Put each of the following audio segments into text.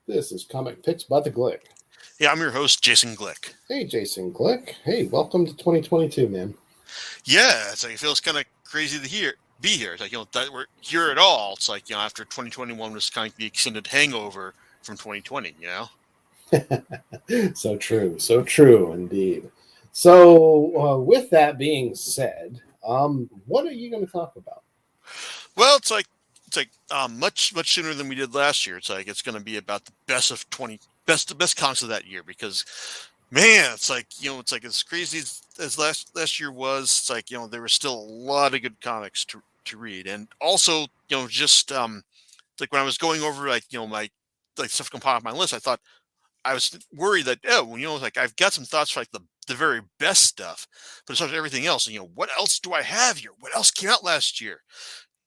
This is Comic Picks by the Glick. Yeah, I'm your host, Jason Glick. Hey, Jason Glick. Hey, welcome to 2022, man. Yeah, it's like it feels kind of crazy to be here. It's like that we're here at all. It's like after 2021 was kind of the extended hangover from 2020. So true indeed. So, with that being said, what are you going to talk about? Well, it's like much sooner than we did last year. It's like it's going to be about the best of 20 best comics of that year because man, it's like it's like as crazy as last year was. It's like there was still a lot of good comics to read, and also just like when I was going over like my like stuff compiled off my list, I thought I was worried that like I've got some thoughts for like the very best stuff, but as far as everything else, what else do I have here? What else came out last year?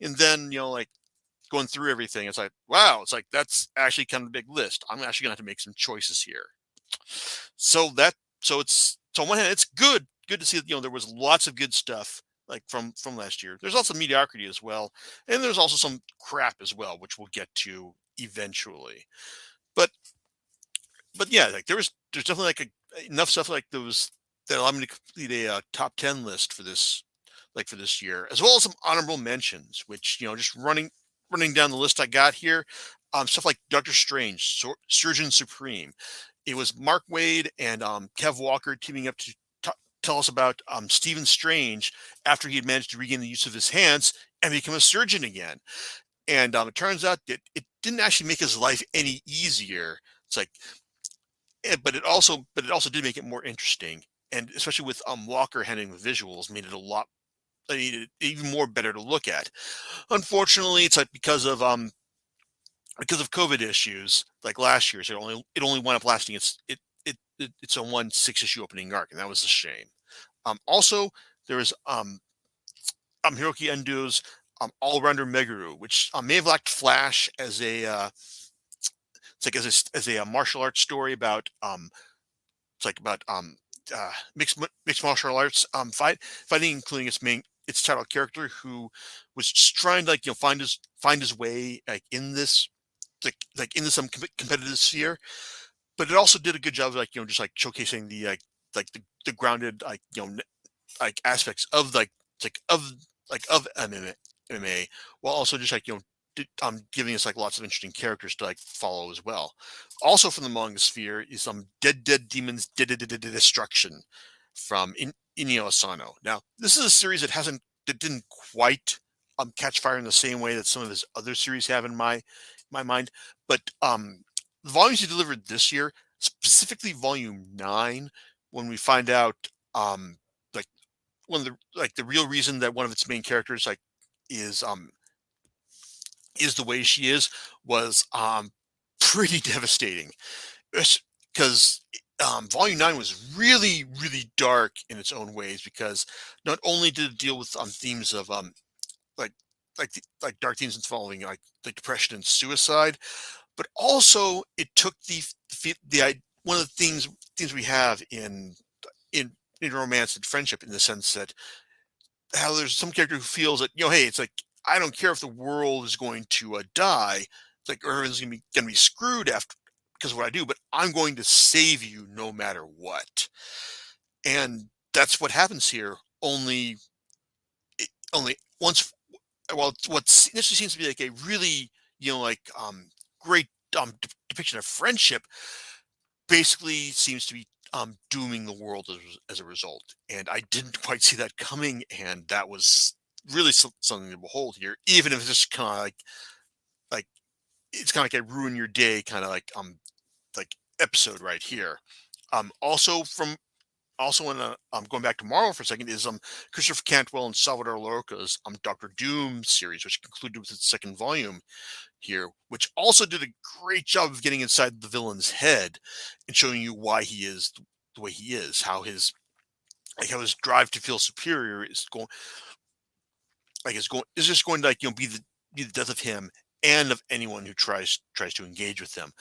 And then like going through everything, it's like wow, it's like that's actually kind of a big list. I'm actually gonna have to make some choices here. So that so on one hand, it's good to see that there was lots of good stuff like from last year. There's also mediocrity as well, and there's also some crap as well, which we'll get to eventually. But but yeah, like there's definitely like enough stuff like those that allowed me to complete a top 10 list for this year, as well as some honorable mentions, which just running down the list I got here, stuff like Doctor Strange, Surgeon Supreme. It was Mark Waid and Kev Walker teaming up to tell us about Stephen Strange after he had managed to regain the use of his hands and become a surgeon again. And it turns out that it didn't actually make his life any easier. It's like but it also did make it more interesting, and especially with Walker handling the visuals, made it even more better to look at. Unfortunately, it's like because of COVID issues, like last year, so it only wound up lasting it's a 1 6 issue opening arc, and that was a shame. Also, there was Hiroki Endo's All Rounder Meguru, which may have lacked flash as a it's like as a martial arts story about it's like about mixed martial arts fighting, including its title character who was just trying to find his way like in this in this competitive sphere. But it also did a good job of just like showcasing the grounded like aspects of of MMA, while also just giving us like lots of interesting characters to like follow as well. Also from the manga sphere is some Dead Demons Destruction from Inio Asano. Now this is a series that didn't quite catch fire in the same way that some of his other series have in my mind, but the volumes he delivered this year, specifically volume 9, when we find out like one of the real reason that one of its main characters is um is the way she is, was pretty devastating, because volume 9 was really dark in its own ways, because not only did it deal with themes of like like dark themes involving like depression and suicide, but also it took one of the things we have in in romance and friendship, in the sense that how there's some character who feels that hey, it's like I don't care if the world is going to die, it's like everyone's gonna be screwed after because of what I do, but I'm going to save you no matter what. And that's what happens here. Only once. Well, what initially seems to be like a really great depiction of friendship, basically seems to be dooming the world as a result. And I didn't quite see that coming, and that was really something to behold here. Even if it's just kind of like it's kind of like a ruin your day kind of like episode right here. Also when going back to Marvel for a second, is Christopher Cantwell and Salvador Lorca's Doctor Doom series, which concluded with its second volume here, which also did a great job of getting inside the villain's head and showing you why he is the way he is, how his drive to feel superior is just going to be the death of him and of anyone who tries to engage with him.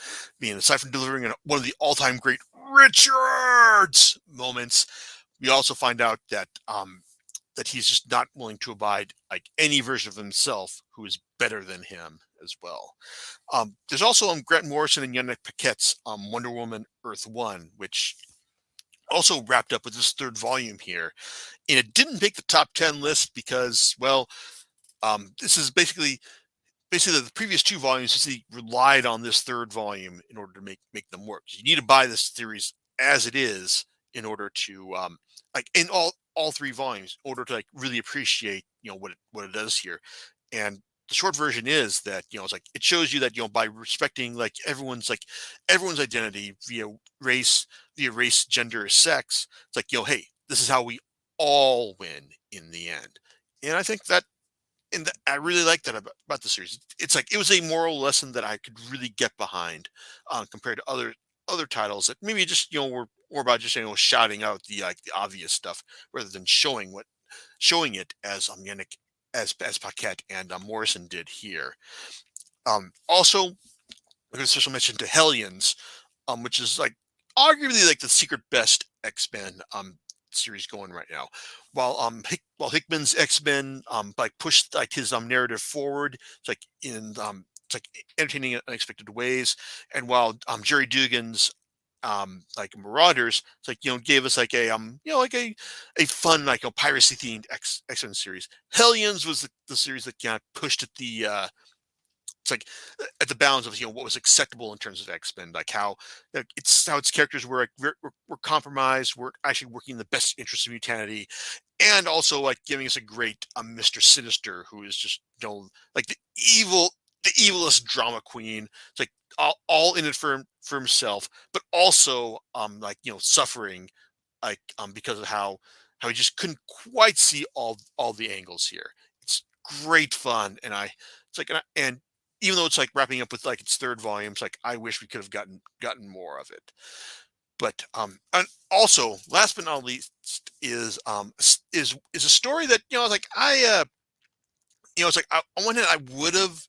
Being aside from delivering one of the all-time great Richards moments, we also find out that he's just not willing to abide like any version of himself who is better than him. as well. There's also Grant Morrison and Yannick Paquette's Wonder Woman Earth One, which also wrapped up with this third volume here, and it didn't make the top 10 list because, well, this is basically the previous two volumes just relied on this third volume in order to make them work. You need to buy this series as it is in order to like in all three volumes in order to like really appreciate what it does here. And the short version is that it's like it shows you that by respecting like everyone's identity via race, gender, sex. It's like hey, this is how we all win in the end. And I think that I really like that about the series. It's like it was a moral lesson that I could really get behind, compared to other titles that maybe just were more about just shouting out the obvious stuff rather than showing it as Yannick as Paquette and Morrison did here. Also, I'm going to special mention to Hellions, which is like arguably like the secret best X-Men series going right now. While Hickman's X-Men like pushed like his narrative forward, it's like entertaining in unexpected ways, and while Jerry Dugan's like Marauders, it's like gave us like a like a fun like piracy themed X-Men series. Hellions was the series that kind of pushed at the it's like at the bounds of what was acceptable in terms of X-Men, like how its characters were like were compromised, were actually working in the best interest of humanity, and also like giving us a great Mr. Sinister, who is just like the evilest drama queen. It's like all in it for himself, but also like suffering like because of how he just couldn't quite see all the angles here. It's great fun, and it's like and even though it's like wrapping up with like its third volume, it's like I wish we could have gotten more of it. But and also last but not least is a story that like it's like on one hand I would have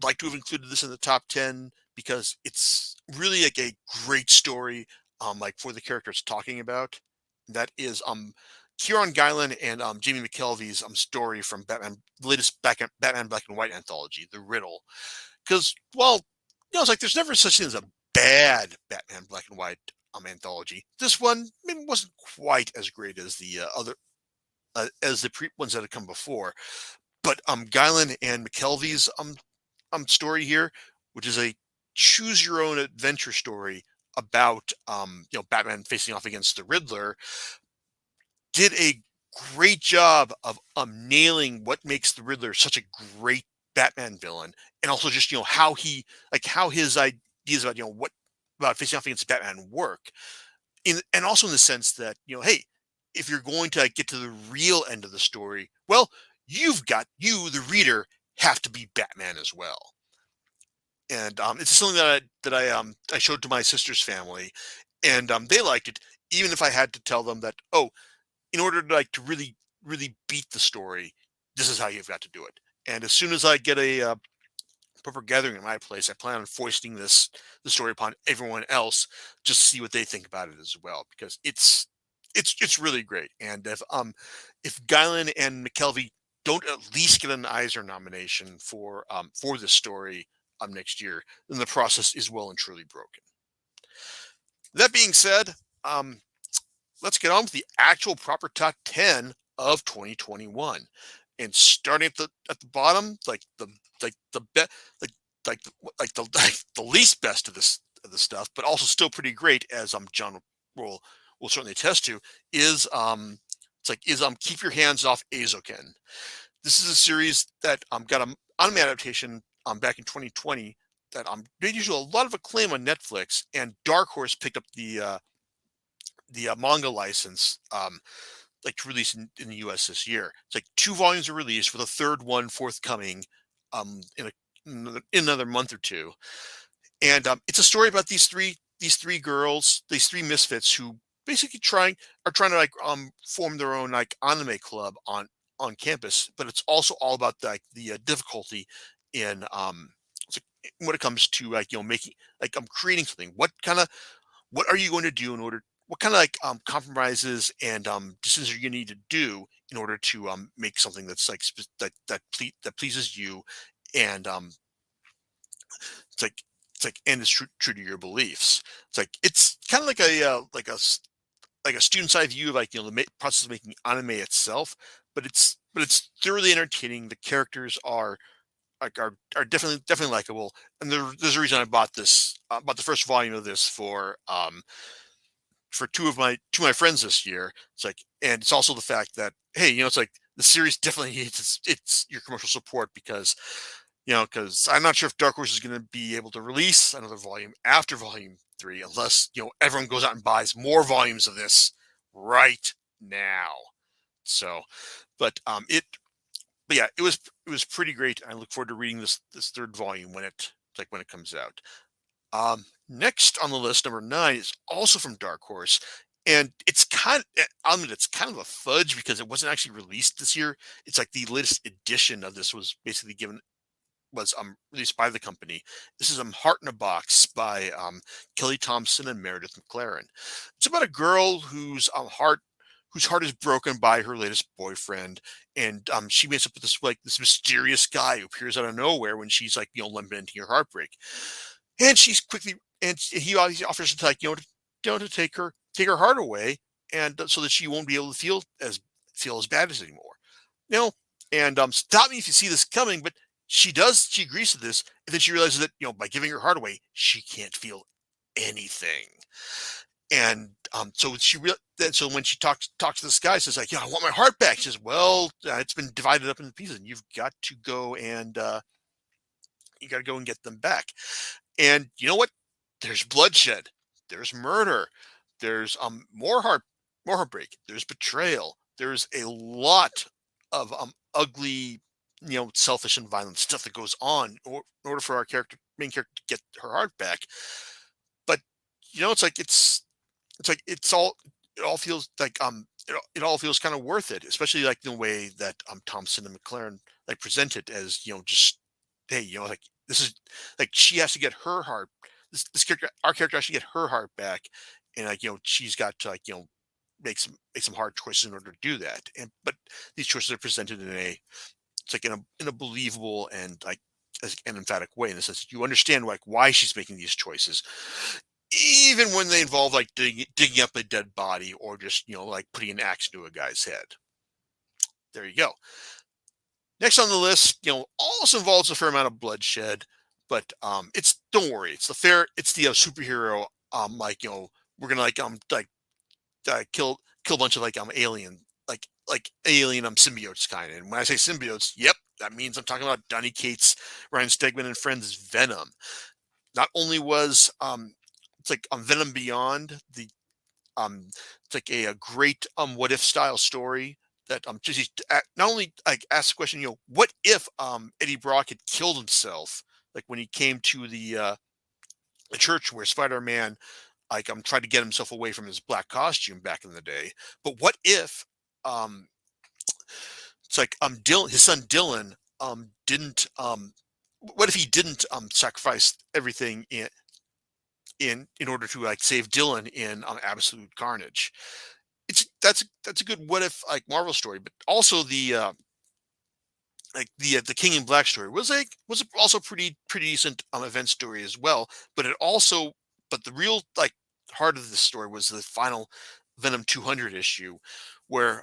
liked to have included this in the top 10 because it's really like a great story like for the character it's talking about. That is Kieron Gillen and Jamie McKelvey's story from the latest Batman Black and White anthology, The Riddle. Because, well, it's like there's never such thing as a bad Batman Black and White anthology. This one maybe wasn't quite as great as the other as the ones that had come before. But Guylan and McKelvey's story here, which is a choose your own adventure story about Batman facing off against the Riddler, did a great job of nailing what makes the Riddler such a great Batman villain, and also just how his ideas about what about facing off against Batman work, and also in the sense that hey, if you're going to get to the real end of the story, well, you the reader have to be Batman as well. And it's something that I showed to my sister's family, and they liked it, even if I had to tell them that in order to really beat the story, this is how you've got to do it. And as soon as I get a proper gathering at my place, I plan on foisting the story upon everyone else, just to see what they think about it as well, because it's really great. And if Guylan and McKelvey don't at least get an Eisner nomination for this story next year, then the process is well and truly broken. That being said, let's get on with the actual proper top 10 of 2021. And starting at the bottom, like the least best of the stuff, but also still pretty great, as John will certainly attest to, is Keep Your Hands Off Eizouken. This is a series that got an anime adaptation back in 2020 that made a lot of acclaim on Netflix, and Dark Horse picked up the manga license to release in the US this year. It's like 2 volumes are released, with a third one forthcoming in another month or two. And it's a story about these three girls, these 3 misfits, who basically trying to form their own anime club on campus. But it's also all about the difficulty in when it comes to making creating something. What are you going to do in order? What kind of compromises and decisions are you going to need to do in order to make something that's that pleases you, and It's like and it's true to your beliefs. It's kind of like a student's eye view of the process of making anime itself, but it's thoroughly entertaining. The characters are are definitely likable, and there's a reason I bought this bought the first volume of this for two of my friends this year. And it's also the fact that, hey, it's like the series definitely needs its your commercial support, because I'm not sure if Dark Horse is going to be able to release another volume after volume 3 unless everyone goes out and buys more volumes of this right now. So, but but yeah, it was pretty great. I look forward to reading this third volume when it comes out. Next on the list, number 9, is also from Dark Horse, and I'll admit it's kind of a fudge because it wasn't actually released this year. It's like the latest edition of this was basically released by the company. This is Heart in a Box by Kelly Thompson and Meredith McLaren. It's about a girl whose heart is broken by her latest boyfriend, and she meets up with this mysterious guy who appears out of nowhere when she's lamenting her heartbreak, and she's quickly and he offers to to take her heart away, and so that she won't be able to feel as bad as anymore. You know, and stop me if you see this coming, but she does. She agrees to this, and then she realizes that by giving her heart away, she can't feel anything. And so when she talks to this guy, says like, I want my heart back. She says, well, it's been divided up into pieces, and you've got to go and get them back. And you know what? There's bloodshed. There's murder. There's more heartbreak. There's betrayal. There's a lot of ugly, selfish and violent stuff that goes on in order for our main character to get her heart back. But it all feels like it all feels kind of worth it, especially like the way that Thompson and McLaren present it as just, hey, this is she has to get her heart. This character, our character, has to get her heart back, and she's got to make some hard choices in order to do that. But these choices are presented in a believable and an emphatic way, in the sense that you understand why she's making these choices, even when they involve digging up a dead body or just putting an axe into a guy's head. There you go. Next on the list, also involves a fair amount of bloodshed, but don't worry, it's the superhero we're gonna kill a bunch of alien alien symbiotes kind of. And when I say symbiotes, yep, that means I'm talking about Donny Cates, Ryan Stegman and Friends' Venom. Not only was Venom Beyond it's a great what if style story that just not only asks the question, what if Eddie Brock had killed himself when he came to the church where Spider-Man tried to get himself away from his black costume back in the day. But what if Dylan, his son Dylan, didn't what if he didn't sacrifice everything in order to save Dylan in Absolute Carnage? That's a good what if Marvel story. But also the King in Black story was also pretty decent event story as well. But the real heart of this story was the final Venom 200 issue, where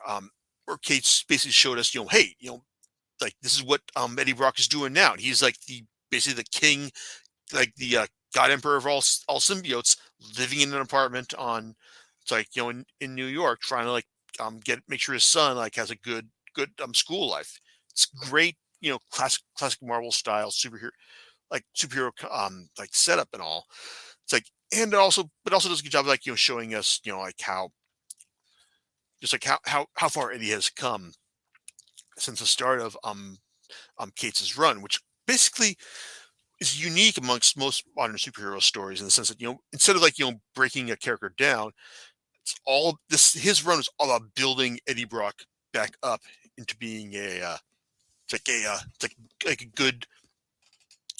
Cates basically showed us, hey, this is what Eddie Brock is doing now. And he's basically the king, the God Emperor of all symbiotes, living in an apartment in New York, trying to make sure his son has a good school life. It's great, classic Marvel style superhero setup and all. And it also does a good job of showing us how far Eddie has come since the start of Cates' run, which basically is unique amongst most modern superhero stories, in the sense that instead of breaking a character down, his run is all about building Eddie Brock back up into being a good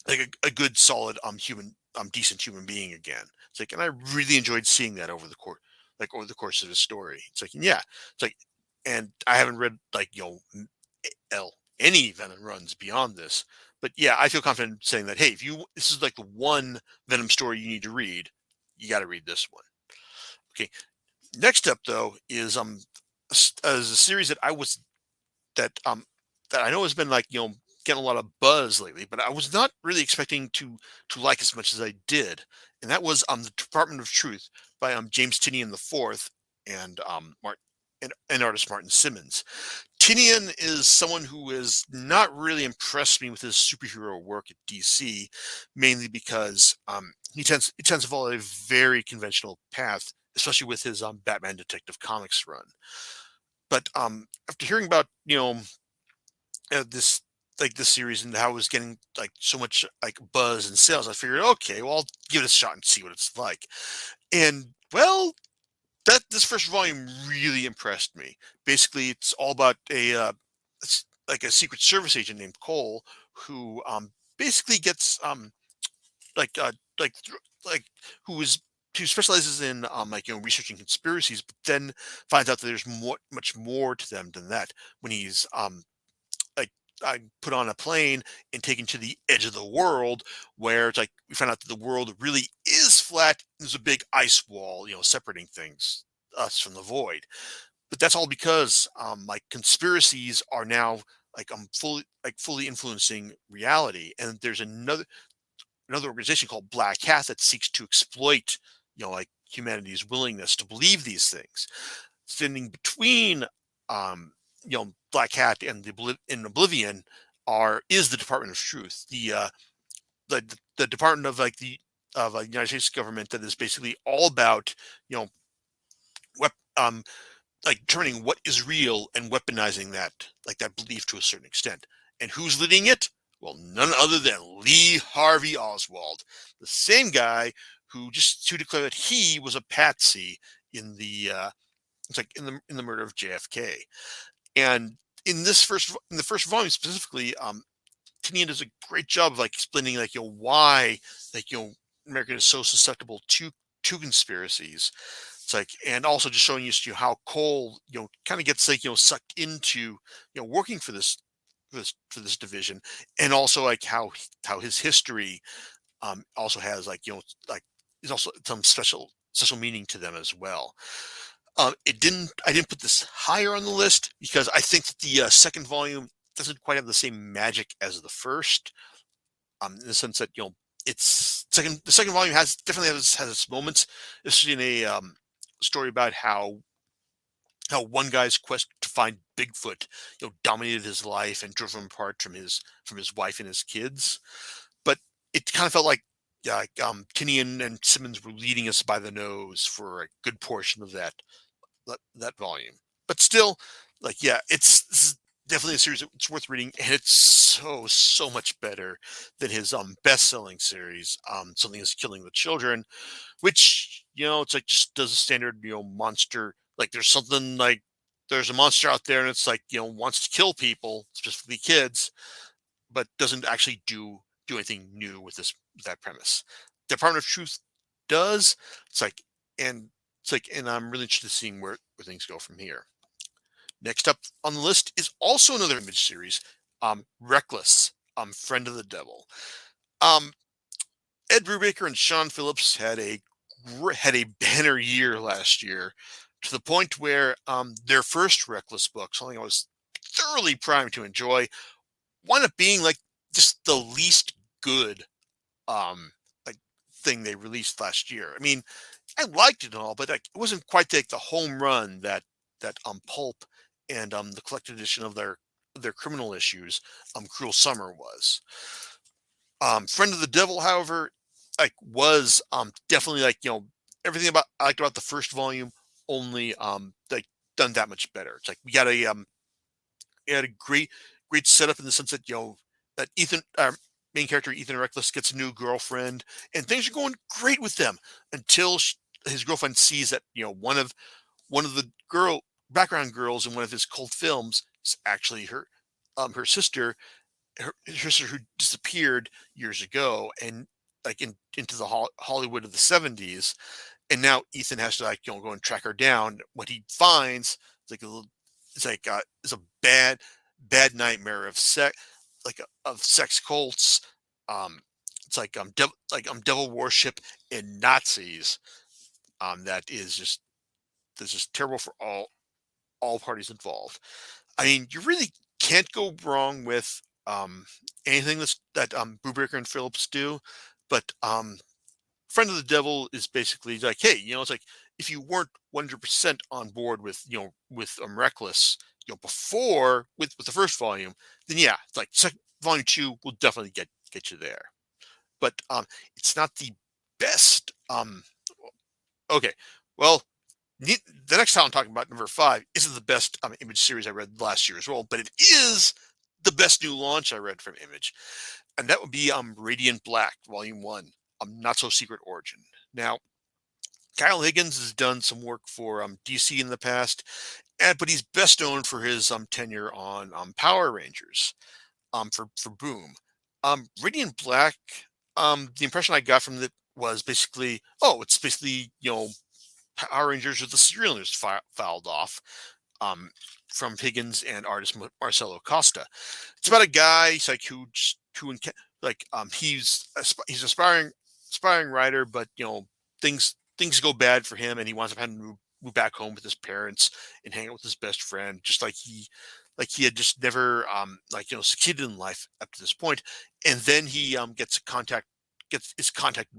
a good solid human decent human being again. And I really enjoyed seeing that over the course of the story. And I haven't read any Venom runs beyond this. But yeah, I feel confident saying that, hey, if this is like the one Venom story you need to read, you got to read this one. Okay. Next up though is a series that I know has been like, getting a lot of buzz lately, but I was not really expecting to like as much as I did. And that was the Department of Truth by James Tynion the Fourth and Martin and artist Martin Simmons. Tynion is someone who has not really impressed me with his superhero work at DC, mainly because it tends to follow a very conventional path, especially with his Batman Detective Comics run. But after hearing about this this series and how it was getting like so much like buzz and sales, I figured, okay, well, I'll give it a shot and see what it's like. And well, that this first volume really impressed me. Basically, it's all about like a Secret Service agent named Cole who basically gets like uh like like who is who specializes in researching conspiracies, but then finds out that there's much more to them than that when he's like I put on a plane and taken to the edge of the world, where it's like we found out that the world really is flat. There's a big ice wall, separating us from the void. But that's all because like conspiracies are now fully influencing reality, and there's another organization called Black Hat that seeks to exploit humanity's willingness to believe these things. Standing between Black Hat and in Oblivion is the Department of Truth, the department of the United States government that is basically all about you know wep- um determining what is real and weaponizing that belief to a certain extent. And who's leading it? Well, none other than Lee Harvey Oswald, the same guy who declared that he was a patsy in the in the murder of JFK. And in the first volume specifically, Tynion does a great job of explaining why America is so susceptible to conspiracies. It's and also just showing you how Cole kind of gets sucked into working for this division, and also how his history also has is also some special meaning to them as well. I didn't put this higher on the list because I think that the second volume doesn't quite have the same magic as the first. In the sense that the second volume definitely has its moments. This is in a story about how one guy's quest to find Bigfoot dominated his life and drove him apart from his wife and his kids. But it kind of felt like Tinian and Simmons were leading us by the nose for a good portion of that volume. But still, this is definitely a series that's worth reading, and it's so much better than his best-selling series, Something Is Killing the Children, which it's just does a standard monster, there's a monster out there and it's wants to kill people, specifically kids, but doesn't actually do anything new with that premise. Department of Truth does. It's like and and I'm really interested in seeing where things go from here. Next up on the list is also another Image series, Reckless, Friend of the Devil. Ed Brubaker and Sean Phillips had a banner year last year, to the point where their first Reckless book, something I was thoroughly primed to enjoy, wound up being just the least good um like thing they released last year. I mean, I liked it and all, but it wasn't quite the home run that Pulp and the collected edition of their criminal issues, Cruel Summer was. Friend of the Devil, however, was definitely everything about I liked about the first volume, only done that much better. It's like we had a great setup in the sense that that our main character Ethan Reckless gets a new girlfriend, and things are going great with them until his girlfriend sees that one of the background girls in one of his cult films is actually her sister, her sister who disappeared years ago, and into the Hollywood of the 70s. And now Ethan has to go and track her down. What he finds is is a bad bad nightmare of sex, of sex cults. Um, it's devil worship and Nazis. That is just that's just terrible for all parties involved. I mean, you really can't go wrong with anything that Brubaker and Phillips do, but Friend of the Devil is basically like, hey, it's like if you weren't 100% on board with Reckless, before with the first volume, then yeah, it's like volume 2 will definitely get you there. But it's not the best. Okay, well, the next time I'm talking about number 5 isn't the best Image series I read last year as well, but it is the best new launch I read from Image, and that would be Radiant Black Volume 1, Not So Secret Origin. Now, Kyle Higgins has done some work for DC in the past, but he's best known for his tenure on Power Rangers for Boom. Radiant Black, the impression I got from it was basically, it's basically Power Rangers with the serialness filed off from Higgins and artist Marcelo Costa. It's about a guy he's aspiring writer, but things go bad for him, and he winds up having to move back home with his parents and hang out with his best friend, just like he had just never succeeded in life up to this point. And then he is contacted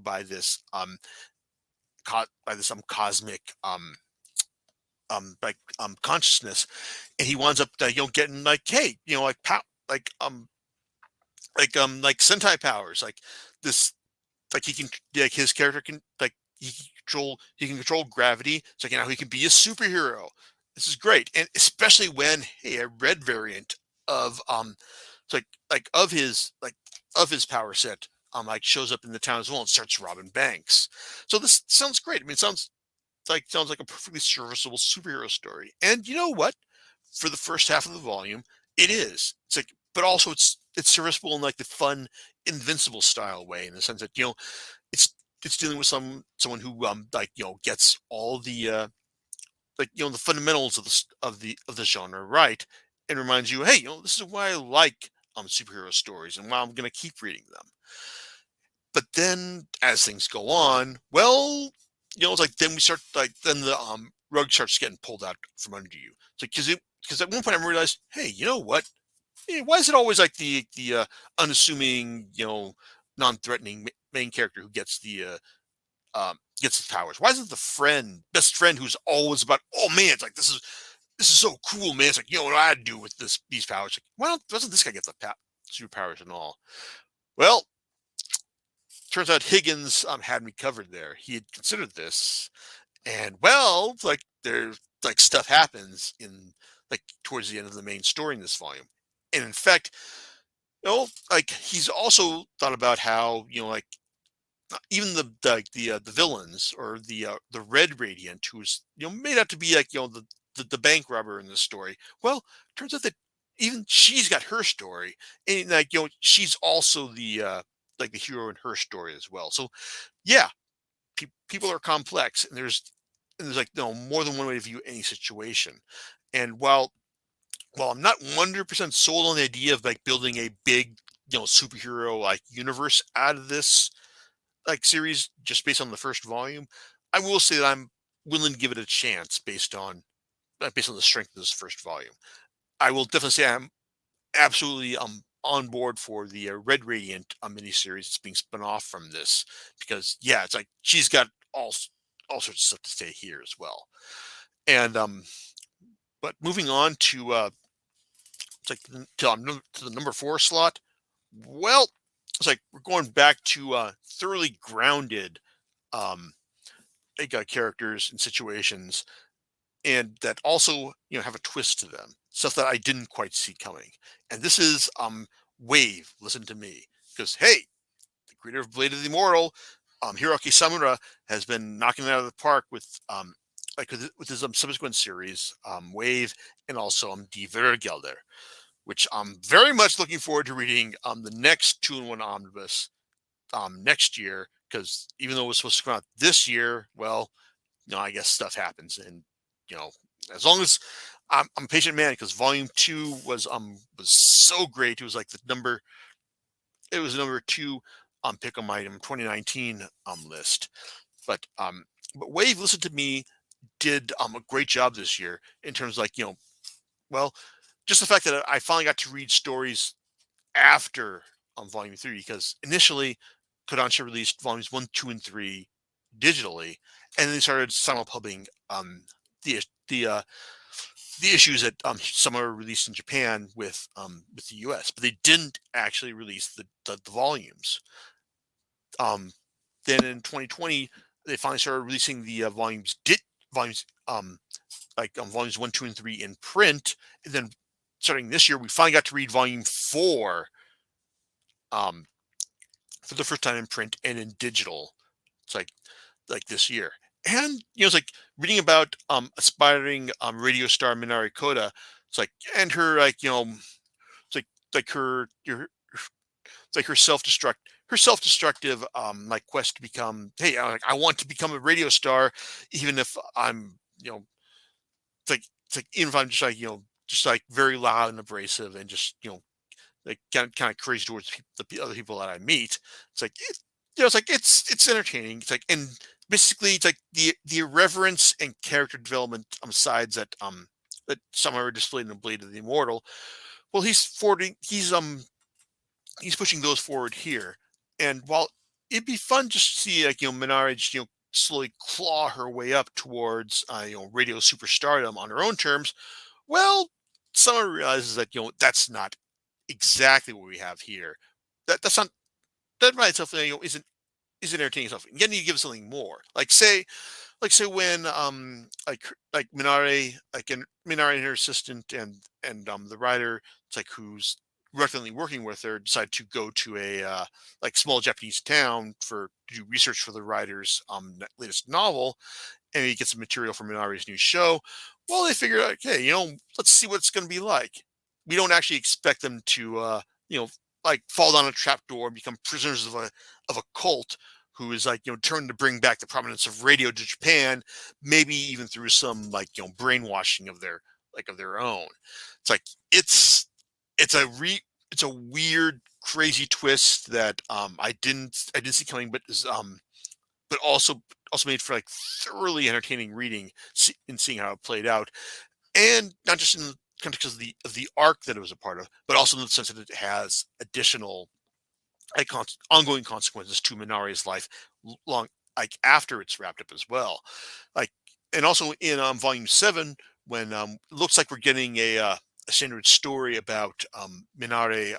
by this cosmic consciousness, and he winds up getting like, hey, like Sentai powers, like this, like he can, like his character can, like he can control gravity, so now he can be a superhero. This is great, and especially when, hey, a red variant of it's of his power set shows up in the town as well and starts robbing banks. So this sounds great. I mean, it sounds like a perfectly serviceable superhero story. And you know what? For the first half of the volume, it is. It's like, but also it's serviceable in like the fun, invincible style way, in the sense that it's dealing with someone who gets all the the fundamentals of the genre right, and reminds you, hey, this is why I like superhero stories and why I'm going to keep reading them. But then as things go on, well, it's like then we start then the rug starts getting pulled out from under you. It's like because at one point I realized, hey, you know what? Hey, why is it always like the unassuming, non-threatening main character who gets the powers? Why isn't the best friend who's always about, oh man, it's like this is so cool, man. It's like, what do I do with these powers? Like, why doesn't this guy get the superpowers and all? Well, turns out Higgins had me covered there. He had considered this, and well, like there's like stuff happens in like towards the end of the main story in this volume, and in fact, like he's also thought about how like even the villains, or the Red Radiant, who's made out to be like the bank robber in this story. Well, turns out that even she's got her story, and like she's also the hero in her story as well. So yeah, people are complex, and there's like more than one way to view any situation. And while I'm not 100% sold on the idea of like building a big superhero like universe out of this like series just based on the first volume, I will say that I'm willing to give it a chance based on the strength of this first volume. I will definitely say I'm absolutely on board for the Red Radiant miniseries that's being spun off from this, because yeah, it's like she's got all sorts of stuff to say here as well. And but moving on to it's like to the number 4 slot. Well, it's like we're going back to thoroughly grounded um, characters and situations, and that also have a twist to them, stuff that I didn't quite see coming. And this is Wave. Listen to me, because hey, the creator of Blade of the Immortal, Hiroki Samura, has been knocking it out of the park with with his subsequent series, Wave, and also Die Vergelder, which I'm very much looking forward to reading the next 2-in-1 omnibus next year, because even though it was supposed to come out this year, well, I guess stuff happens, and you know, as long as I'm a patient man because volume 2 was so great. It was like it was number 2 pick on my 2019 list. But Wave Listen to Me did a great job this year in terms of, like, well, just the fact that I finally got to read stories after volume 3, because initially Kodansha released volumes 1, 2, and 3 digitally, and then they started simulpubbing the the uh, the issues that some are released in Japan with the US, but they didn't actually release the volumes. Um, then in 2020, they finally started releasing the volumes volumes 1, 2, and 3 in print. And then starting this year, we finally got to read volume 4 um, for the first time in print and in digital. It's like this year. And it's like reading about aspiring radio star Minari Koda. It's like, and her, it's like it's like her self-destructive like quest to become, hey, I want to become a radio star, even if I'm, it's like even if I'm just like, just like very loud and abrasive and just, like kind of crazy towards the other people that I meet. It's like it's like it's entertaining. It's like, and basically it's like the irreverence and character development sides that some are displayed in the Blade of the Immortal. Well, he's pushing those forward here. And while it'd be fun just to see, like, Minari just, slowly claw her way up towards radio superstardom on her own terms, well, someone realizes that, that's not exactly what we have here. That's not, that by itself, isn't entertaining stuff. You need to give something more. Like say when like Minari and her assistant and the writer, it's like, who's reluctantly working with her, decide to go to a like small Japanese town to do research for the writer's latest novel, and he gets some material from Minari's new show. Well, they figure out, okay, let's see what it's going to be like. We don't actually expect them to, like, fall down a trapdoor and become prisoners of a cult who is, like, trying to bring back the prominence of radio to Japan, maybe even through some, like, brainwashing of their own. It's like it's a it's a weird, crazy twist that I didn't see coming, but also made for, like, thoroughly entertaining reading, and seeing how it played out, and not just in the context of the arc that it was a part of, but also in the sense that it has additional, like, ongoing consequences to Minari's life, long, like, after it's wrapped up as well. Like, and also in volume 7, when it looks like we're getting a standard story about Minare,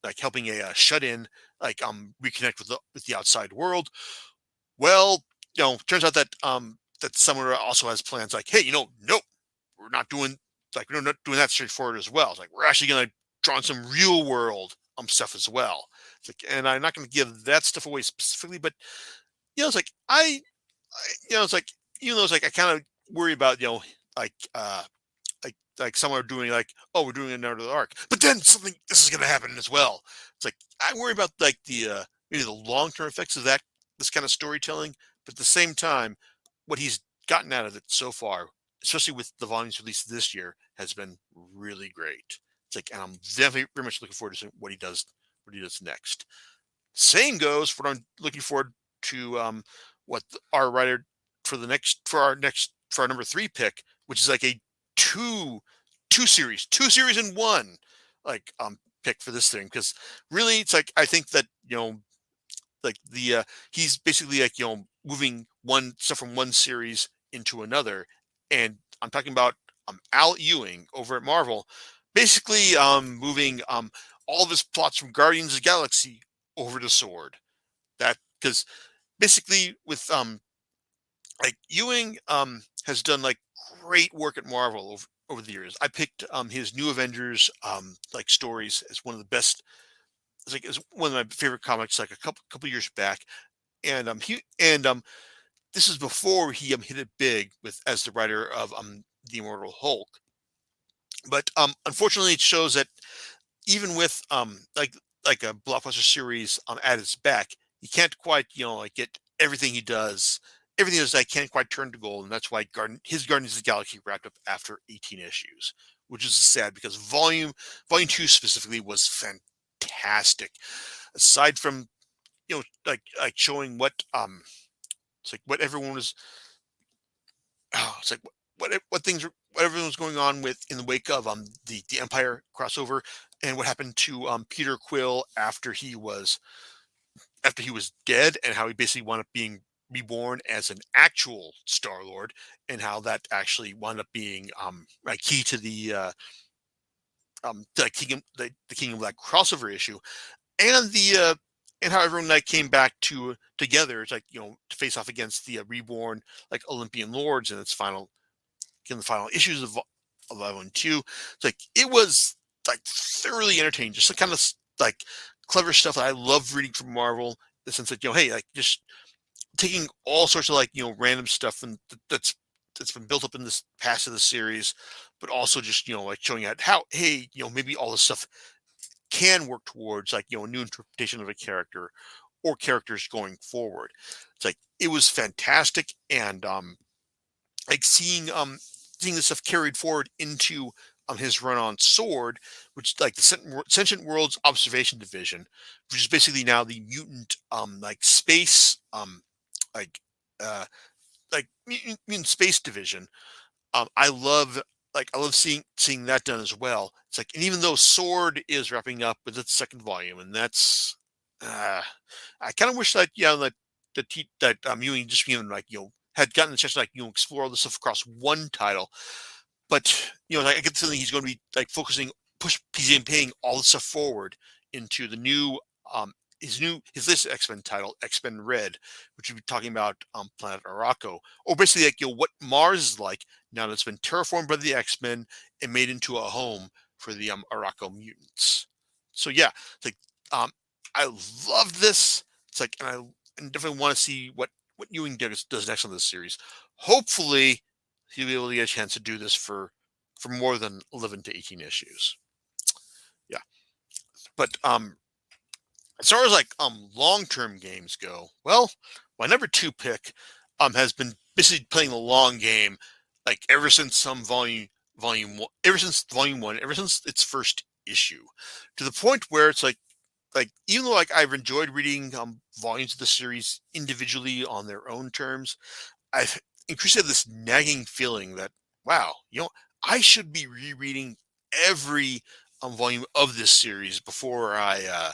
like, helping a shut-in, like, reconnect with the outside world. Well, turns out that that Samura also has plans, like, hey, nope, we're not doing, like, we're not doing that straightforward as well. It's like, we're actually gonna draw on some real world stuff as well. It's like, and I'm not gonna give that stuff away specifically, but it's like, it's like, even though it's like, I kind of worry about, like like some are doing, like, oh, we're doing another arc, but then something, this is going to happen as well. It's like, I worry about, like, the maybe the long-term effects of that, this kind of storytelling, but at the same time, what he's gotten out of it so far, especially with the volumes released this year, has been really great. It's like, and I'm definitely very much looking forward to seeing what he does next. Same goes for what I'm looking forward to, our writer for our number 3 pick, which is like a two two series in one, like, pick for this thing, because really it's like, I think that, like, the he's basically, like, moving one stuff from one series into another, and I'm talking about Al Ewing over at Marvel, basically moving all of his plots from Guardians of the Galaxy over to Sword. That, because basically with like, Ewing has done, like, great work at Marvel over the years. I picked his New Avengers like stories as one of the best. It's like, it's one of my favorite comics, like, a couple years back, and this is before he hit it big with as the writer of the Immortal Hulk. But unfortunately, it shows that even with like a blockbuster series at its back, you can't quite, like, get everything he does, everything is like can't quite turn to gold, and that's why his Guardians of the Galaxy wrapped up after 18 issues, which is sad because volume 2 specifically was fantastic. Aside from like showing what it's like what everyone was it's like what things what everyone was going on with in the wake of the Empire crossover, and what happened to Peter Quill after he was dead, and how he basically wound up being reborn as an actual Star Lord, and how that actually wound up being like key to the Kingdom Black crossover issue, and the and how everyone like came back together. It's like to face off against the reborn like Olympian lords in the final issues of 11-2. It's like it was like thoroughly entertaining, just the kind of like clever stuff that I love reading from Marvel. In the sense that hey, like just taking all sorts of like random stuff and that's been built up in this past of the series, but also just like showing out how hey maybe all this stuff can work towards like a new interpretation of a character or characters going forward. It's like it was fantastic, and like seeing this stuff carried forward into his run on Sword, which like the Sentient Worlds Observation Division, which is basically now the mutant like space like uh mutant space division. I love seeing that done as well. It's like, and even though Sword is wrapping up with its second volume, and that's I kind of wish that Ewing just even like had gotten the chance to like explore all this stuff across one title. But like, I get the feeling he's going to be like he's paying all this stuff forward into the new his latest X-Men title, X-Men Red, which we'll be talking about Planet Arakko, or basically like what Mars is like now that it's been terraformed by the X-Men and made into a home for the Arakko mutants. So yeah, it's like I love this. It's like, and definitely want to see what Ewing does next on this series. Hopefully, he'll be able to get a chance to do this for more than 11 to 18 issues. Yeah, but as far as like long-term games go, well, my number 2 pick has been basically playing the long game like ever since volume 1, ever since volume 1, ever since its first issue, to the point where it's like even though like I've enjoyed reading volumes of the series individually on their own terms, I've increasingly had this nagging feeling that wow, I should be rereading every volume of this series before I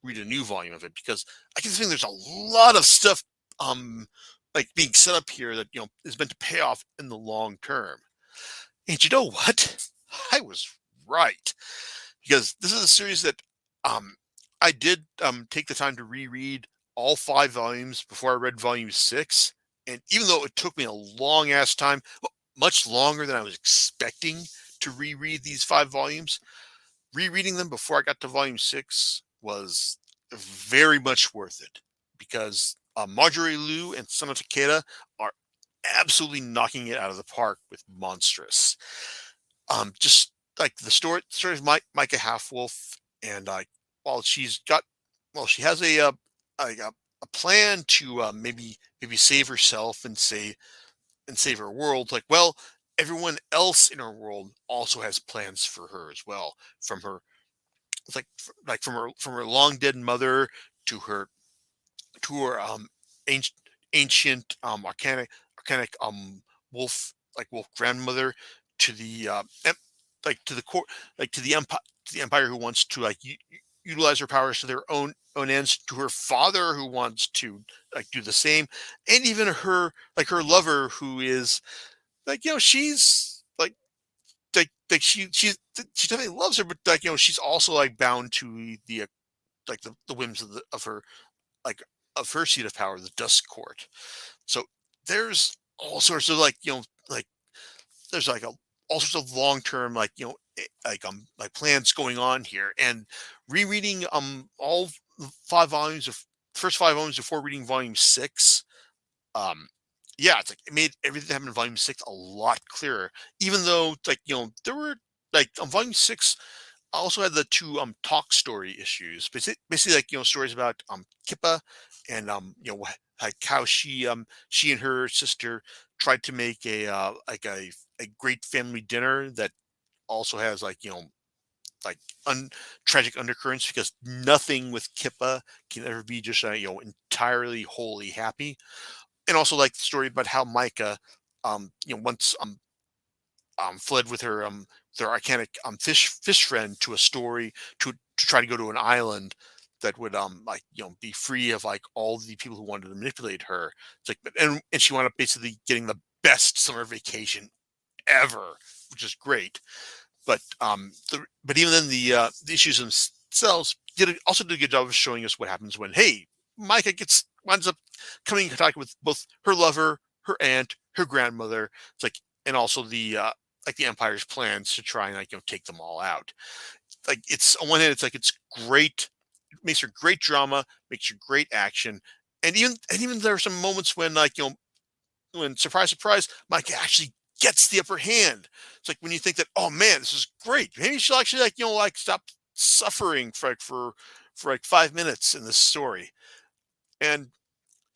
read a new volume of it, because I can think there's a lot of stuff like being set up here that is meant to pay off in the long term. And you know what? I was right, because this is a series that I did take the time to reread all 5 volumes before I read volume 6, and even though it took me a long ass time, much longer than I was expecting to reread these 5 volumes, rereading them before I got to volume 6 was very much worth it, because Marjorie Liu and Sana Takeda are absolutely knocking it out of the park with Monstrous. Just like the story of Micah Halfwolf, and while she has a plan to maybe save herself and save her world. Like, well, everyone else in her world also has plans for her as well. From her, it's from her long dead mother to her ancient arcanic wolf grandmother, to the to the court, to the empire, who wants to like utilize her powers to their own ends, to her father who wants to like do the same, and even her lover, who is like she's she definitely loves her, but like she's also like bound to the whims of her like of her seat of power, the Dusk Court. So there's all sorts of there's all sorts of long term like plans going on here, and rereading all 5 volumes of first 5 volumes before reading volume 6. Yeah, it's like it made everything that happened in volume 6 a lot clearer, even though there were volume 6 also had the 2 talk story issues, basically like stories about Kippa and like how she and her sister tried to make a great family dinner that also has like tragic undercurrents, because nothing with Kippa can ever be just entirely wholly happy. And also like the story about how Micah once fled with her their arcanic fish friend to a story to try to go to an island that would be free of like all the people who wanted to manipulate her. It's like, and she wound up basically getting the best summer vacation ever, which is great. But even then, the issues themselves also did a good job of showing us what happens when, hey, Micah winds up coming in contact with both her lover, her aunt, her grandmother. It's like, and also the Empire's plans to try and take them all out. Like, it's on one hand, it's like it's great, it makes for great drama, makes for great action, and even there are some moments when when surprise surprise, Micah actually gets the upper hand. It's like when you think that, oh man, this is great. Maybe she'll actually stop suffering for 5 minutes in this story. And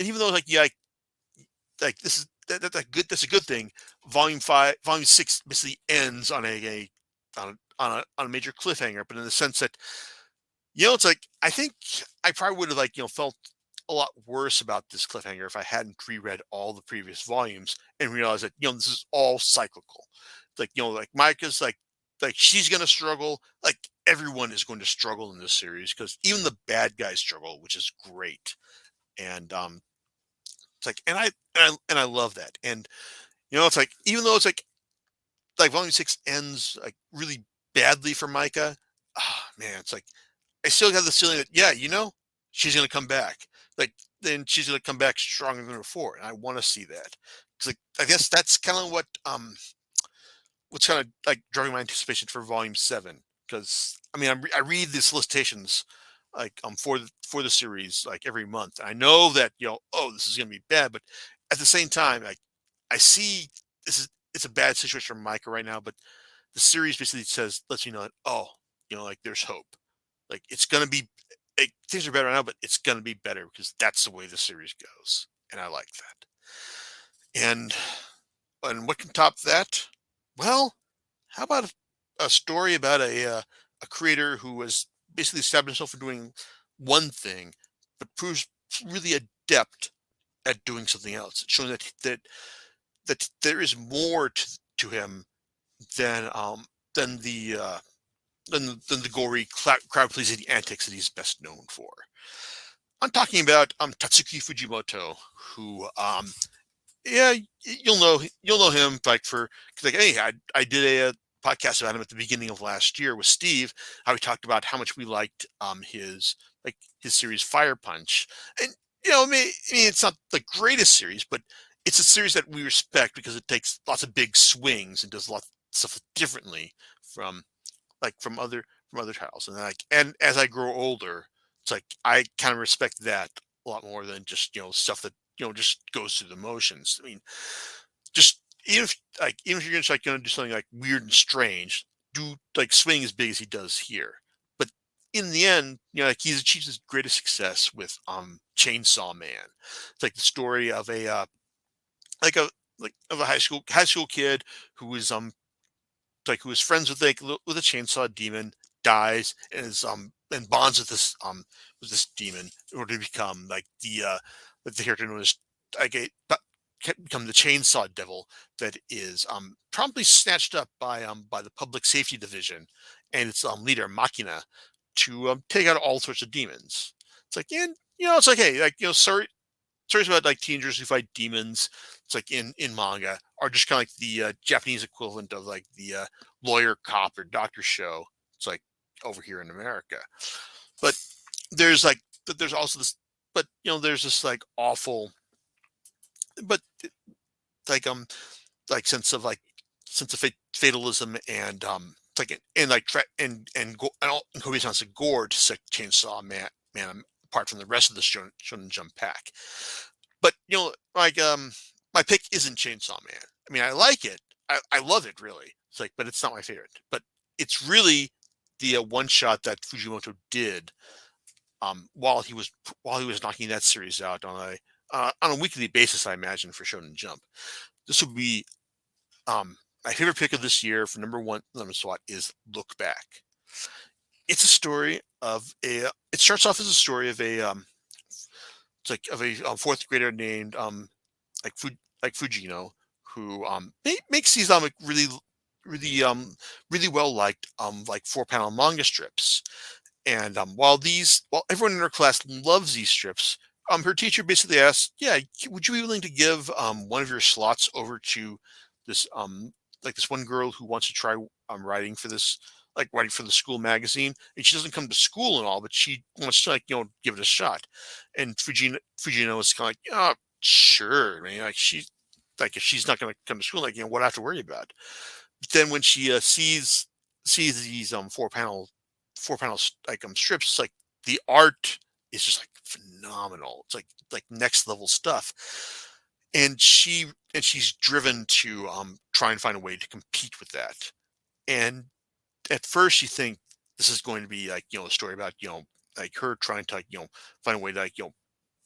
even though like this is that good, that's a good thing. Volume 6 basically ends on a major cliffhanger, but in the sense that it's like, I think I probably would have felt a lot worse about this cliffhanger if I hadn't reread all the previous volumes and realized that this is all cyclical. Like like Micah's like she's gonna struggle. Like everyone is going to struggle in this series, because even the bad guys struggle, which is great. And it's like, and I love that. And it's like, even though it's like volume 6 ends like really badly for Micah, ah man, it's like I still have the feeling that, yeah, she's gonna come back. Like, then she's gonna come back stronger than before, and I want to see that. It's like, I guess that's kind of what's kind of like driving my anticipation for Volume 7. Because I mean, I read the solicitations for the series like every month. I know that oh, this is gonna be bad, but at the same time, like, I see it's a bad situation for Micah right now, but the series basically lets you know that, oh, like, there's hope. Like, it's gonna be, like, things are better now, but it's gonna be better because that's the way the series goes, and I like that. And what can top that? Well, how about a story about a creator who was basically established himself for doing one thing, but proves really adept at doing something else, showing that there is more to him than than the uh, than the gory crowd pleasing antics that he's best known for. I'm talking about Tatsuki Fujimoto, who yeah, you'll know him like for, cause like, hey, I did a podcast about him at the beginning of last year with Steve, how we talked about how much we liked his series Fire Punch. And I mean it's not the greatest series, but it's a series that we respect because it takes lots of big swings and does lots of stuff differently from from other titles. And as I grow older, it's like I kind of respect that a lot more than just stuff that just goes through the motions. I mean, just even if you're just like going to do something like weird and strange, do like swing as big as he does here. But in the end, like, he's achieved his greatest success with Chainsaw Man. It's like the story of like a of a high school kid who is who is friends with with a chainsaw demon, dies, and is and bonds with this demon in order to become like the character known as like a become the chainsaw devil that is promptly snatched up by the public safety division and its leader Machina to take out all sorts of demons. It's like, and it's like, hey, like, stories about like teenagers who fight demons. It's like in manga are just kind of like the Japanese equivalent of like the lawyer cop or doctor show. It's like over here in America. But there's also this, but there's this like awful, but like sense of fatalism and and like and Kobe sounds like gore to sick Chainsaw Man apart from the rest of the Shonen Jump pack. But my pick isn't Chainsaw Man. I mean, I like it. I love it, really. It's like, but it's not my favorite. But it's really the one shot that Fujimoto did while he was knocking that series out on on a weekly basis, I imagine, for Shonen Jump. This would be my favorite pick of this year for number one lemon swat is Look Back. It's a story of a. It starts off as a story of a it's like of a fourth grader named like Fujino, who makes these like really really well liked like 4 panel manga strips. And while everyone in her class loves these strips, her teacher basically asks, "Yeah, would you be willing to give one of your slots over to this like this one girl who wants to try writing for this writing for the school magazine, and she doesn't come to school and all, but she wants to give it a shot." And Fujino is kind of like, "Oh, sure, man. Like if she's not going to come to school, like what I have to worry about." But then when she sees these 4 panel strips, like the art is just like phenomenal. It's like next level stuff, and she's driven to try and find a way to compete with that. And at first you think this is going to be like a story about like her trying to find a way to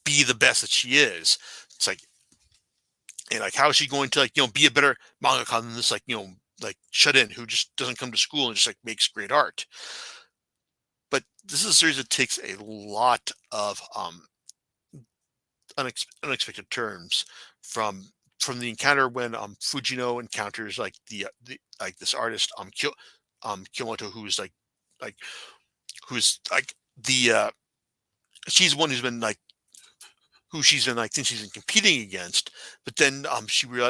be the best that she is. It's like, and like how is she going to be a better mangaka than this like shut in who just doesn't come to school and just like makes great art. But this is a series that takes a lot of unexpected turns from the encounter when Fujino encounters like the like this artist Kyomoto, like who's like the she's one who's been like who she's been like since she's been competing against. But then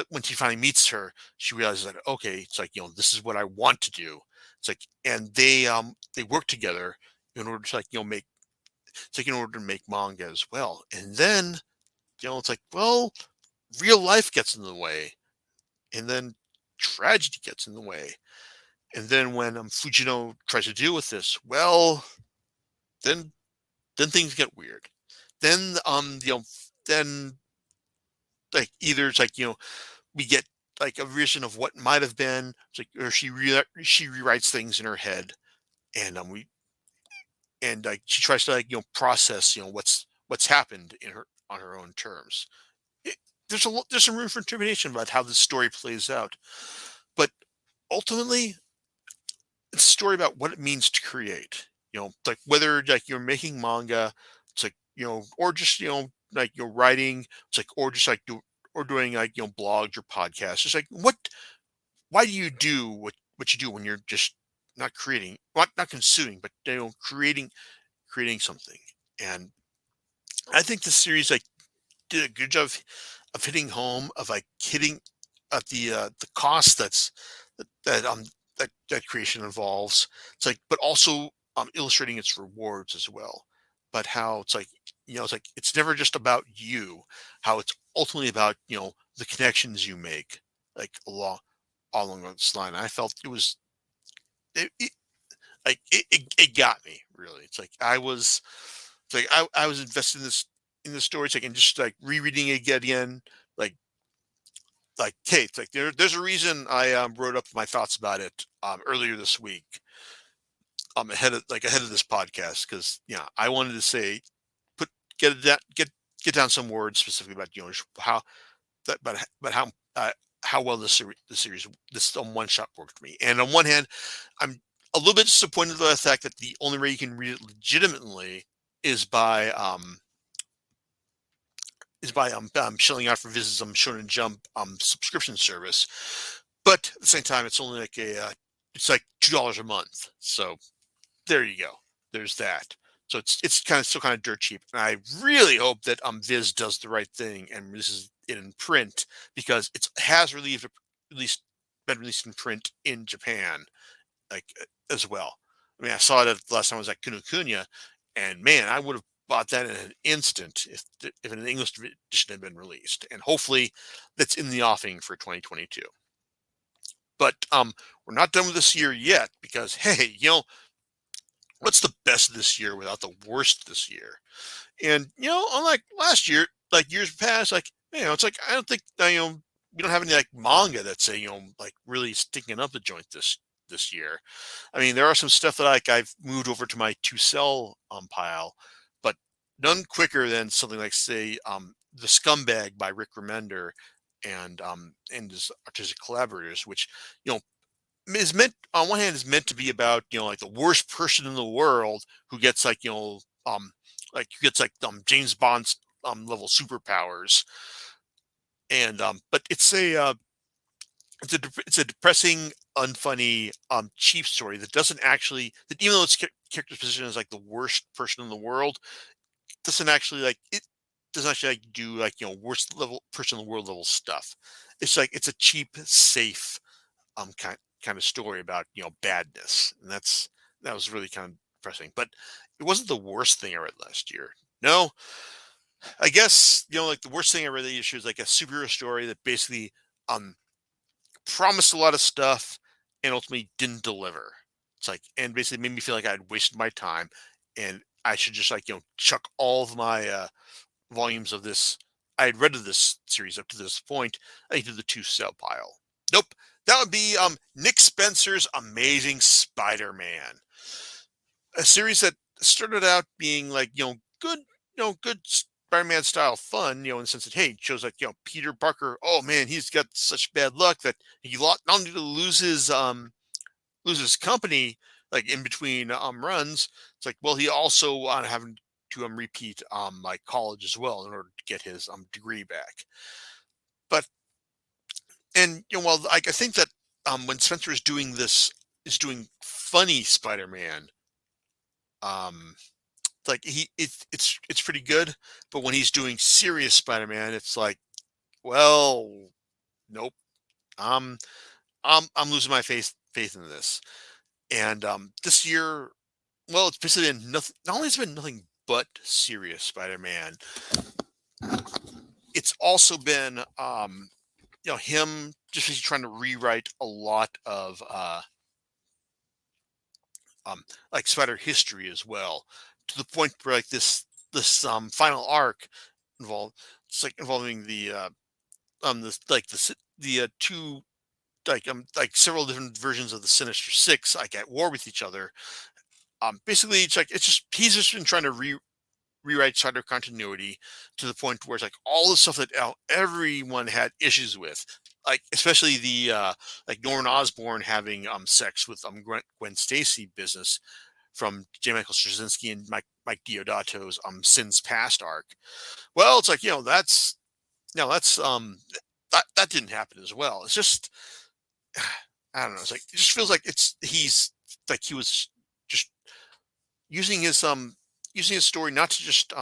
when she finally meets her, she realizes that okay, it's like this is what I want to do. It's like, and they work together in order to make it's like in order to make manga as well. And then it's like, well, real life gets in the way, and then tragedy gets in the way. And then when Fujino tries to deal with this, well, then things get weird. Then then like either it's like we get like a vision of what might have been. It's like, or she rewrites things in her head, and like she tries to process what's happened in her on her own terms. It, there's some room for interpretation about how this story plays out, but ultimately it's a story about what it means to create. Like whether like you're making manga, it's like or just like you're writing, it's like or just like doing like blogs or podcasts. It's like why do you do what you do when you're just not creating, not consuming, but creating something. And I think the series like did a good job of hitting home, of like hitting at the cost that creation involves. It's like, but also illustrating its rewards as well. But how it's like it's like it's never just about you. How it's ultimately about the connections you make, like along this line. I felt it was it like it got me really. It's like I was invested in the story. It's like and just like rereading it again, like hey, it's like there's a reason I wrote up my thoughts about it earlier this week. Ahead of this podcast because I wanted to say put get it get down some words specifically about how that but how well the series this one shot worked for me. And on one hand, I'm a little bit disappointed by the fact that the only way you can read it legitimately is by shelling out for visits on Shonen Jump subscription service. But at the same time, it's only like it's like $2 a month. So there you go. There's that. So it's kind of still kind of dirt cheap. And I really hope that Viz does the right thing and releases it in print because it has been released in print in Japan, like as well. I mean, I saw it the last time I was at Kunikunya, and man, I would have bought that in an instant if an English edition had been released. And hopefully, that's in the offing for 2022. But we're not done with this year yet because hey, what's the best this year without the worst this year? And unlike last year, like years past, like it's like I don't think we don't have any like manga that's like really sticking up the joint this year. I mean, there are some stuff that like I've moved over to my to sell pile, but none quicker than something like say The Scumbag by Rick Remender and his artistic collaborators, which you know is meant on one hand is meant to be about like the worst person in the world who gets who gets James Bond's level superpowers, and but it's a depressing, unfunny, cheap story that doesn't actually that even though its character's position is like the worst person in the world, doesn't actually it doesn't actually do worst level person in the world level stuff. It's like it's a cheap, safe kind of story about badness, and that was really kind of depressing. But it wasn't the worst thing I read last year. No, I guess like the worst thing I read this year is like a superhero story that basically um promised a lot of stuff and ultimately didn't deliver. It's like and basically made me feel like I'd wasted my time and I should just chuck all of my volumes of this I had read of this series up to this point into the to sell pile. Nope. That would be Nick Spencer's Amazing Spider-Man, a series that started out being good, good Spider-Man style fun, in the sense that hey, it shows Peter Parker. Oh man, he's got such bad luck that he not only to lose his company in between runs. It's like well, he also having to repeat like college as well in order to get his degree back. But and while I think that when Spencer is doing funny Spider-Man, um it's pretty good, but when he's doing serious Spider-Man, it's like, well, nope. Um I'm losing my faith in this. And this year, well, it's basically been nothing. Not only has it been nothing but serious Spider-Man, it's also been him just trying to rewrite a lot of Spider history as well, to the point where this final arc involved it's involving the two several different versions of the Sinister Six at war with each other. Basically it's just he's just been trying to rewrite Spider continuity to the point where it's like all the stuff that everyone had issues with, especially the Norman Osborn having sex with Gwen Stacy business from J. Michael Straczynski and Mike Diodato's Sins Past arc. Well, it's like that's that didn't happen as well. It's just I don't know. It's like it just feels like he's like he was just using his story not to just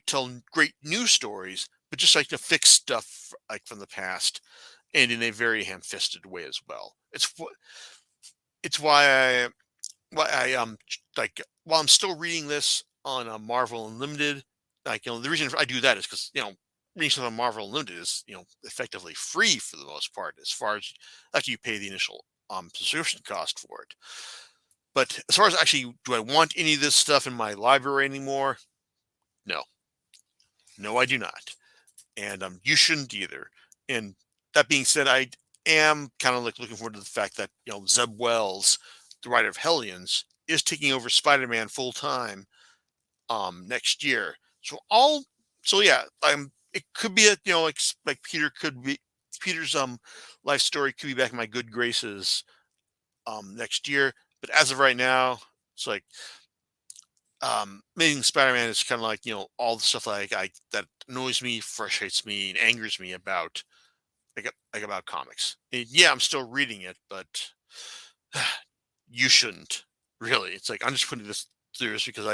tell great new stories, but just to fix stuff from the past and in a very ham-fisted way as well. It's why I while I'm still reading this on Marvel Unlimited, the reason I do that is because reading stuff on Marvel Unlimited is effectively free for the most part, as far as after you pay the initial subscription cost for it. But as far as actually, do I want any of this stuff in my library anymore? No, no, I do not, and you shouldn't either. And that being said, I am kind of looking forward to the fact that Zeb Wells, the writer of Hellions, is taking over Spider-Man full time next year. So yeah, it could be like Peter's life story could be back in my good graces next year. But as of right now, it's like Amazing Spider-Man is kind of all the stuff that annoys me, frustrates me, and angers me about about comics. And yeah, I'm still reading it, but you shouldn't really. It's like I'm just putting this through this because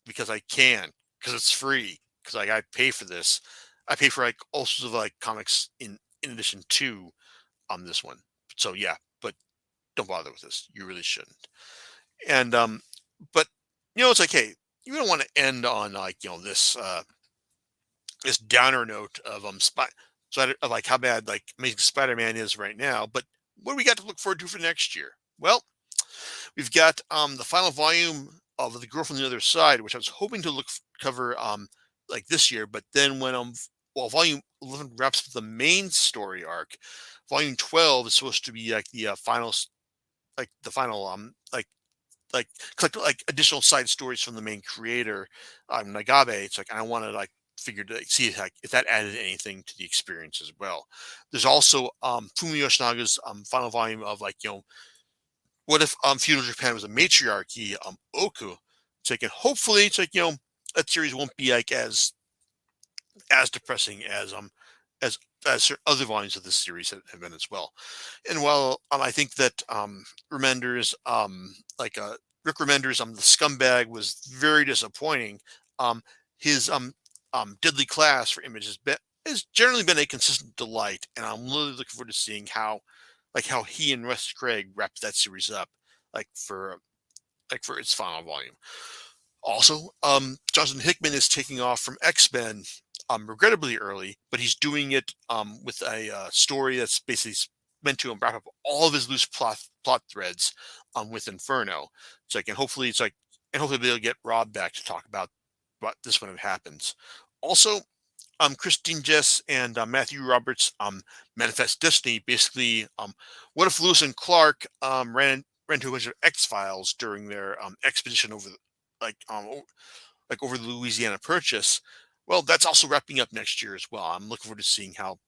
because I can, because it's free, because I pay for this. I pay for all sorts of comics in addition to this one. So yeah, but don't bother with this. You really shouldn't. And but it's like hey, you don't want to end on this downer note of of how bad Amazing Spider-Man is right now. But what do we got to look forward to for next year? Well, we've got the final volume of The Girl from the Other Side, which I was hoping to cover this year, but then when volume 11 wraps up the main story arc, volume 12 is supposed to be the final the final collect additional side stories from the main creator, Nagabe. It's like I want to figured to see if that added anything to the experience as well. There's also Fumi Yoshinaga's final volume of what if feudal Japan was a matriarchy, Oku. It's like, and hopefully it's like, that series won't be like as depressing as certain other volumes of this series have been as well. And while I think that Remender's Rick Remender's The Scumbag was very disappointing, his Deadly Class for Image has generally been a consistent delight, and I'm really looking forward to seeing how he and Russ Craig wrapped that series up, for its final volume. Also, Jonathan Hickman is taking off from X-Men, regrettably early, but he's doing it with a story that's basically meant to wrap up all of his loose plot threads with Inferno. And hopefully they'll get Rob back to talk about what this when it happens. Also, Christine Jess and Matthew Roberts' Manifest Destiny, basically, what if Lewis and Clark ran into a bunch of X-Files during their expedition over over the Louisiana Purchase? Well, that's also wrapping up next year as well. I'm looking forward to seeing how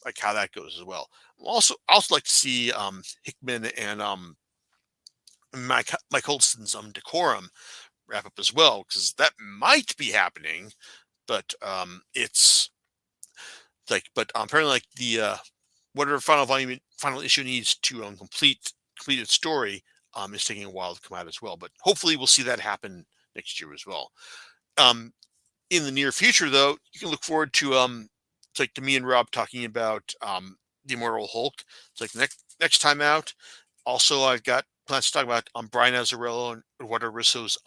that goes as well. Also like to see Hickman and Mike Holston's Decorum wrap up as well, because that might be happening, but it's apparently the whatever final issue needs to complete its story is taking a while to come out as well. But hopefully we'll see that happen next year as well. In the near future, though, you can look forward to to me and Rob talking about the Immortal Hulk. It's next time out. Also, I've got plans to talk about Brian Azzarello and Eduardo Risso's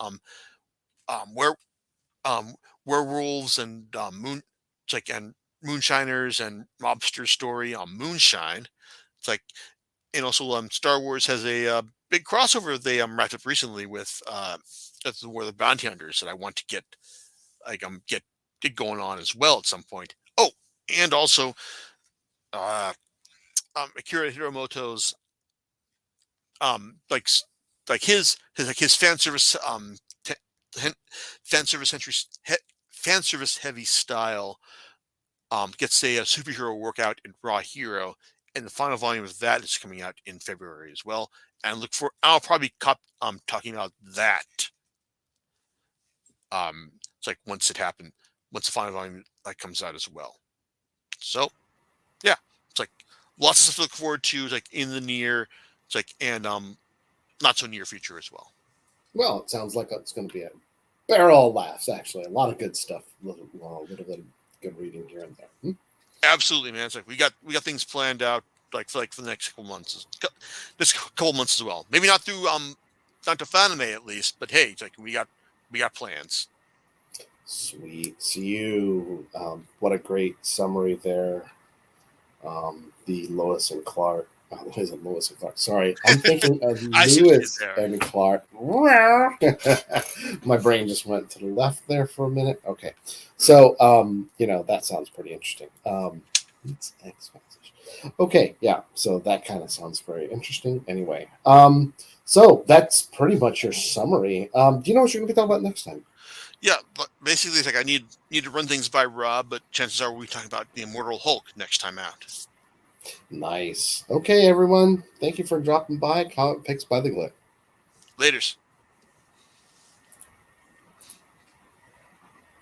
werewolves and and moonshiners and mobster story on Moonshine. And also Star Wars has a big crossover they wrapped up recently with the War of the Bounty Hunters that I want to get going on as well at some point. Oh, and also Akira Hiramoto's his fan service fan service heavy style gets a superhero workout in Raw Hero, and the final volume of that is coming out in February as well. And I'll probably talking about that. Once the final volume comes out as well. So yeah, lots of stuff to look forward to, in the near, and not so near future as well. Well, it sounds like it's going to be a barrel of laughs. Actually, a lot of good stuff. A little bit of good reading here and there. Absolutely, man. It's we got things planned out for the next couple months. This couple months as well. Maybe not through not to Fanime at least, but hey, we got plans. Sweet. See you. What a great summary there. The Lois and Clark. What is it, Lois and Clark? Sorry, I'm thinking of Lewis and Clark. My brain just went to the left there for a minute. Okay, so that sounds pretty interesting. It's X-Files. Okay, yeah. So that kind of sounds very interesting. Anyway, so that's pretty much your summary. Do you know what you're going to be talking about next time? Yeah, but basically, it's I need to run things by Rob, but chances are we'll be talking about the Immortal Hulk next time out. Nice. Okay, everyone. Thank you for dropping by. Comic Picks by the Glick. Laters.